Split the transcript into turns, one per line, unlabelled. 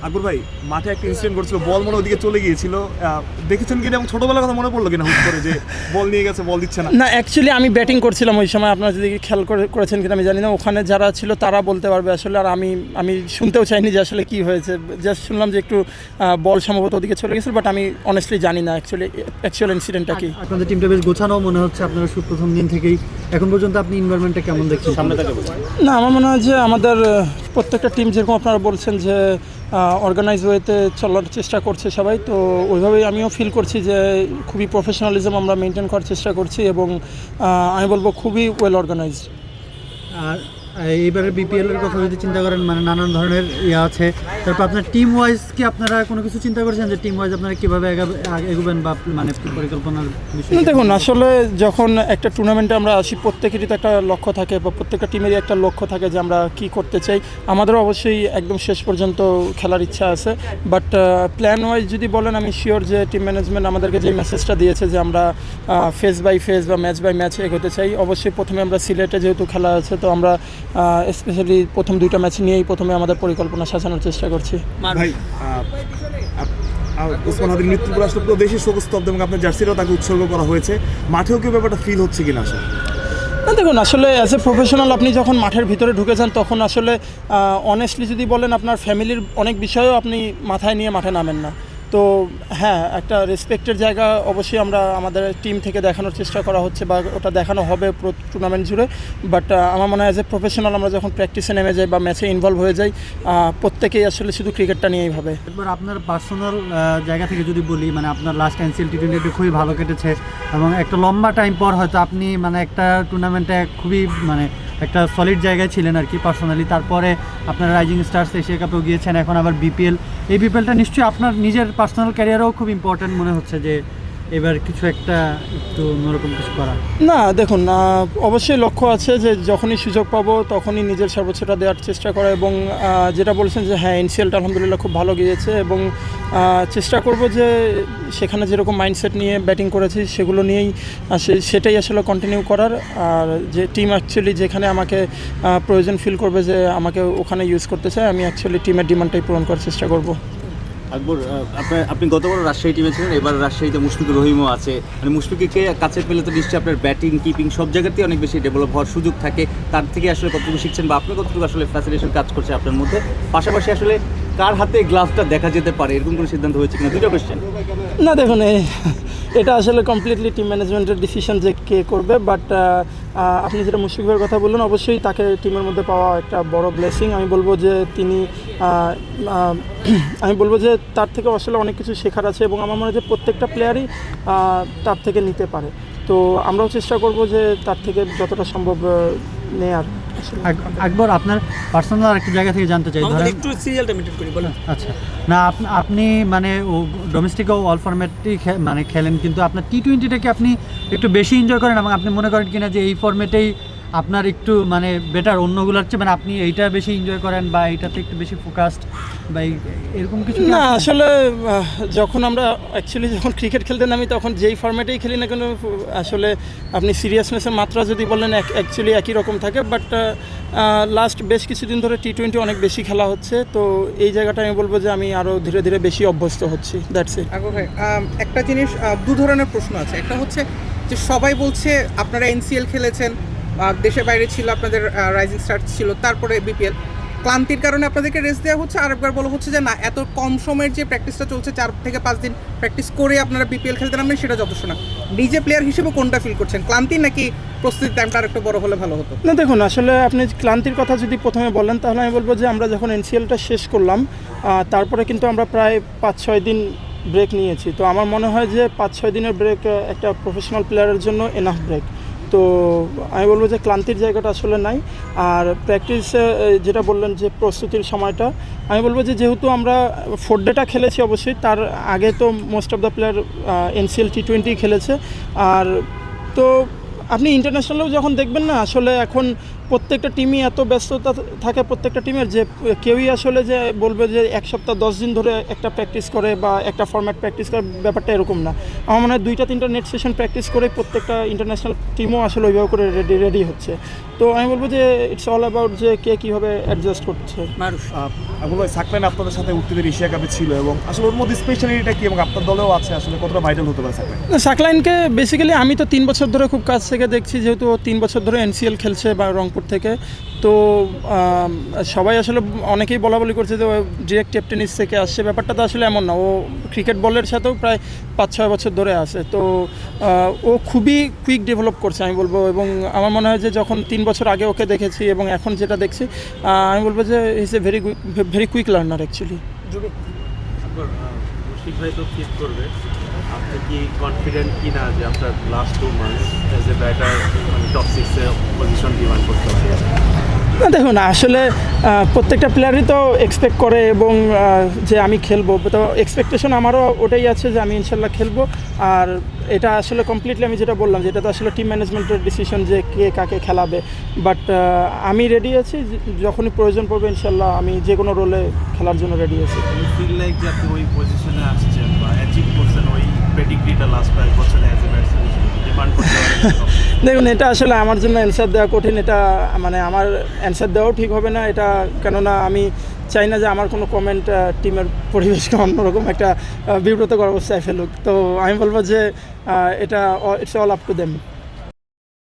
আকবর ভাই, মাঠে একটা ইনসিডেন্ট করছিল, বল মনে ওদিকে চলে গিয়েছিল, দেখেছেন কিনা এবং ছোটবেলার কথা মনে পড়লো কিনা হুট করে যে বল নিয়ে গেছে, বল দিচ্ছে না?
না, অ্যাকচুয়ালি আমি ব্যাটিং করছিলাম ওই সময়, আপনারা যদি খেয়াল করেছেন কিনা আমি জানি না, ওখানে যারা ছিল তারা বলতে পারবে আসলে। আর আমি শুনতেও চাইনি যে আসলে কী হয়েছে, জাস্ট শুনলাম যে একটু বল সম্ভবত ওদিকে চলে গেছিল, বাট আমি অনেস্টলি জানি না অ্যাকচুয়াল ইনসিডেন্টটা কি।
আপনাদের টিমটা বেশ গোছানো মনে হচ্ছে আপনারা প্রথম দিন থেকেই, এখন পর্যন্ত আপনি এনভায়রনমেন্টটা কেমন দেখছেন? সামনে থাকে
না, আমার মনে হয় যে আমাদের প্রত্যেকটা টিম যেরকম আপনারা বলছেন যে অর্গানাইজ ওয়েতে চলার চেষ্টা করছে সবাই, তো ওইভাবেই আমিও ফিল করছি যে খুবই প্রফেশনালিজম আমরা মেনটেন করার চেষ্টা করছি এবং আমি বলবো খুবই ওয়েল অর্গানাইজড।
আর এইবারে বিপিএলের কথা যদি চিন্তা করেন, মানে নানান ধরনের আছে, তারপর আপনার টিম ওয়াইজ কি আপনারা কোনো কিছু চিন্তা করেছেন যে টিম ওয়াইজ আপনারা কীভাবে এগোবেন বা মানে পরিকল্পনার বিষয়?
দেখুন, আসলে যখন একটা টুর্নামেন্টে আমরা আসি প্রত্যেকেরই তো একটা লক্ষ্য থাকে বা প্রত্যেকটা টিমেরই একটা লক্ষ্য থাকে যে আমরা কি করতে চাই। আমাদেরও অবশ্যই একদম শেষ পর্যন্ত খেলার ইচ্ছা আছে, বাট প্ল্যান ওয়াইজ যদি বলেন, আমি শিওর যে টিম ম্যানেজমেন্ট আমাদেরকে যে মেসেজটা দিয়েছে যে আমরা ফেজ বাই ফেজ বা ম্যাচ বাই ম্যাচ এগোতে চাই। অবশ্যই প্রথমে আমরা সিলেটে যেহেতু খেলা আছে, তো আমরা স্পেশালি প্রথম দুইটা ম্যাচ নিয়েই প্রথমে আমাদের পরিকল্পনা সাজানোর চেষ্টা করছি।
ভাই, ওসমান হাদির মৃত্যুর পর আসলে পুরো দেশে শোকস্তব্ধ এবং আপনার জার্সিটাও তাকে উৎসর্গ করা হয়েছে, মাঠেও কি ব্যাপারটা ফিল হচ্ছে কিনা আসলে?
না, দেখুন, আসলে অ্যাজ এ প্রফেশনাল আপনি যখন মাঠের ভিতরে ঢুকে যান তখন আসলে অনেস্টলি যদি বলেন, আপনার ফ্যামিলির অনেক বিষয়ও আপনি মাথায় নিয়ে মাঠে নামেন না। তো হ্যাঁ, একটা রেসপেক্টের জায়গা অবশ্যই আমরা আমাদের টিম থেকে দেখানোর চেষ্টা করা হচ্ছে বা ওটা দেখানো হবে পুরো টুর্নামেন্ট জুড়ে। বাট আমার মনে হয় অ্যাজ এ প্রফেশনাল আমরা যখন প্র্যাকটিসে নেমে যাই বা ম্যাচে ইনভলভ হয়ে যাই, প্রত্যেকেই আসলে শুধু ক্রিকেটটা নিয়েই ভাবে।
একবার আপনার পার্সোনাল জায়গা থেকে যদি বলি, মানে আপনার লাস্ট এনসিএল টি20 খুবই ভালো কেটেছে এবং একটা লম্বা টাইম পর হয়তো আপনি মানে একটা টুর্নামেন্টে খুবই মানে একটা সলিড জায়গায় ছিলেন আর কি পার্সোনালি। তারপরে আপনার রাইজিং স্টার্স এশিয়া কাপেও গিয়েছেন, এখন আবার বিপিএল। এই বিপিএলটা নিশ্চয়ই আপনার নিজের পার্সোনাল ক্যারিয়ারেও খুব ইম্পর্ট্যান্ট মনে হচ্ছে যে এবার কিছু একটা একটু অন্যরকম কিছু করা।
না, দেখুন, অবশ্যই লক্ষ্য আছে যে যখনই সুযোগ পাবো তখনই নিজের সর্বোচ্চটা দেওয়ার চেষ্টা করা এবং যেটা বলছেন যে হ্যাঁ, এনসিএলটা আলহামদুলিল্লাহ খুব ভালো গিয়েছে এবং চেষ্টা করব যে সেখানে যেরকম মাইন্ডসেট নিয়ে ব্যাটিং করেছি সেগুলো নিয়েই সেটাই আসলে কন্টিনিউ করার। আর যে টিম অ্যাকচুয়ালি যেখানে আমাকে প্রয়োজন ফিল করবে যে আমাকে ওখানে ইউজ করতে চায়, আমি অ্যাকচুয়ালি টিমের ডিমান্ডটাই পূরণ করার চেষ্টা করব।
আকবর, আপনি গতবার রাজশাহী টিমে ছিলেন, এবার রাজশাহীতে মুশফিকুর রহিমও আছে, মানে মুশফিককে কাছে পেলে তো নিশ্চয়ই আপনার ব্যাটিং কিপিং সব জায়গাতেই অনেক বেশি ডেভেলপ হওয়ার সুযোগ থাকে। তার থেকে আসলে কতটুকু শিখছেন বা আপনি কতটুকু আসলে ফ্যাসিলিটেশন কাজ করছে আপনার মধ্যে? পাশাপাশি আসলে কার হাতে গ্লাভসটা দেখা যেতে পারে এরকম কোনো সিদ্ধান্ত হয়েছে কিনা? দুটো কোয়েশ্চেন।
না, দেখুন, এটা আসলে কমপ্লিটলি টিম ম্যানেজমেন্টের ডিসিশন যে কে করবে, বাট আপনি যেটা মুশফিক ভাইয়ের কথা বললেন, অবশ্যই তাকে টিমের মধ্যে পাওয়া একটা বড় ব্লেসিং। আমি বলবো যে তার থেকে আসলে অনেক কিছু শেখার আছে এবং আমার মনে হয় যে প্রত্যেকটা প্লেয়ারই তার থেকে নিতে পারে। তো আমরাও চেষ্টা করব যে তার থেকে যতটা সম্ভব নেয়ার।
আকবর, আপনার পার্সোনাল আরেকটা জায়গা থেকে জানতে চাই, ধরেন
একটু সিরিয়ালটা মেনটেন করি, বলেন।
আচ্ছা, না আপনি মানে ডোমেস্টিক ও অল ফরম্যাটই মানে খেলেন, কিন্তু আপনার টি20টাকে আপনি একটু বেশি এনজয় করেন এবং আপনি মনে করেন কিনা যে এই ফরম্যাটেই আপনার একটু মানে বেটার অন্যগুলোর চেয়ে, মানে আপনি এইটা বেশি এনজয় করেন বা এইটাতে একটু বেশি ফোকাসড বা এরকম কিছু?
না, আসলে যখন ক্রিকেট খেলতে নামি তখন যেই ফরম্যাটেই খেলি না কেন, আসলে আপনি সিরিয়াসনেসের মাত্রা যদি বলেন অ্যাকচুয়ালি একই রকম থাকে। বাট লাস্ট বেশ কিছুদিন ধরে টি20 অনেক বেশি খেলা হচ্ছে, তো এই জায়গাটা আমি বলবো যে আমি আরও ধীরে ধীরে বেশি অভ্যস্ত হচ্ছি। That's it.
একটা জিনিস, দু ধরনের প্রশ্ন আছে। একটা হচ্ছে যে সবাই বলছে আপনারা এনসিএল খেলেছেন, দেশে বাইরে ছিল, আপনাদের রাইজিং স্টার্স ছিল, তারপরে বিপিএল, ক্লান্তির কারণে আপনাদেরকে রেস্ট দেওয়া হচ্ছে। আর একবার বলা হচ্ছে যে না, এত কম সময়ের যে প্র্যাকটিসটা চলছে, 4 থেকে 5 দিন প্র্যাকটিস করে আপনারা বিপিএল খেলতে নামবেন, সেটা যথেষ্ট না। নিজে প্লেয়ার হিসেবে কোনটা ফিল করছেন, ক্লান্তি নাকি প্রস্তুতির টাইমটা আর একটু বড় হলে ভালো হতো?
না, দেখুন, আসলে আপনি ক্লান্তির কথা যদি প্রথমে বলেন তাহলে আমি বলবো যে আমরা যখন এনসিএলটা শেষ করলাম তারপরে কিন্তু আমরা প্রায় 5-6 দিন ব্রেক নিয়েছি। তো আমার মনে হয় যে 5-6 দিনের ব্রেক একটা প্রফেশনাল প্লেয়ারের জন্য এনাফ ব্রেক। তো আমি বলবো যে ক্লান্তির জায়গাটা আসলে নাই। আর প্র্যাকটিসে যেটা বললেন যে প্রস্তুতির সময়টা, আমি বলবো যে যেহেতু আমরা 4 ডেটা খেলেছি, অবশ্যই তার আগে তো most of the player NCL T20 খেলেছে। আর তো আপনি ইন্টারন্যাশনালেও যখন দেখবেন না, আসলে এখন প্রত্যেকটা টিমই এত ব্যস্ততা থাকে প্রত্যেকটা টিমের যে কেউই আসলে যে বলবে যে এক সপ্তাহ 10 দিন ধরে একটা প্র্যাকটিস করে বা একটা ফরম্যাট প্র্যাকটিস করে, ব্যাপারটা এরকম না। আমার মনে হয় 2-3টা নেট সেশন প্র্যাকটিস করে প্রত্যেকটা ইন্টারন্যাশনাল টিমও আসলে ওইভাবে করে রেডি হচ্ছে। তো আমি বলবো যে ইটস অল অ্যাবাউট যে কে কীভাবে অ্যাডজাস্ট করছে।
আবুল ভাই, সাকলাইন আপনাদের সাথে উঠতে এশিয়া কাপে ছিল এবং আসলে ওর মধ্যে স্পেশালিটিটা কি এবং আপনার দলেও আছে, আসলে কতটা ভাইটাল হতে পারে সাকলাইন?
সাকলাইনকে বেসিক্যালি আমি তো 3 বছর ধরে খুব কাছ থেকে দেখছি, যেহেতু ও 3 বছর ধরে এনসিএল খেলছে বা রংপুর থেকে। তো সবাই আসলে অনেকেই বলাবলি করছে যে ও ডিরেক্ট টেনিস থেকে আসছে, ব্যাপারটা তো আসলে এমন না। ও ক্রিকেট বলের সাথেও প্রায় 5-6 বছর ধরে আছে। তো ও খুবই কুইক ডেভেলপ করছে আমি বলবো, এবং আমার মনে হয় যে যখন 3 বছর আগে ওকে দেখেছি এবং এখন যেটা দেখছি, আমি বলবো যে is a very quick learner actually.
Mushfiq ভাই তো ফিট করবে, আপনি কি কনফিডেন্ট কি না যে আপনার last 2 months as a batter top 6-এ পজিশন ডিমান্ড করতে পারে?
না দেখুন, আসলে প্রত্যেকটা প্লেয়ারই তো এক্সপেক্ট করে এবং যে আমি খেলবো, তো এক্সপেকটেশন আমারও ওটাই আছে যে আমি ইনশাল্লাহ খেলবো। আর এটা আসলে কমপ্লিটলি আমি যেটা বললাম যে এটা তো আসলে টিম ম্যানেজমেন্টের ডিসিশন যে কে কাকে খেলাবে। বাট আমি রেডি আছি, যখনই প্রয়োজন পড়বে ইনশাল্লাহ আমি যে কোনো রোলে খেলার জন্য রেডি আছি।
ইউ ফিল লাইক যে আপনি ওই পজিশনে আসছেন বা অ্যাচিভ করছেন ওই পেডিগ্রিটা লাস্ট 5 বছরে অ্যাজ এ ব্যাটসম্যান ডিমান্ড করতে পারেন?
দেখুন, এটা আসলে আমার জন্য অ্যান্সার দেওয়া কঠিন। এটা মানে আমার অ্যান্সার দেওয়াও ঠিক হবে না এটা, কেননা আমি চাই না যে আমার কোনো কমেন্ট টিমের পরিবেশকে অন্যরকম একটা বিব্রতকর অবস্থায় ফেলুক। তো আমি বলবো যে এটা it's all up to them.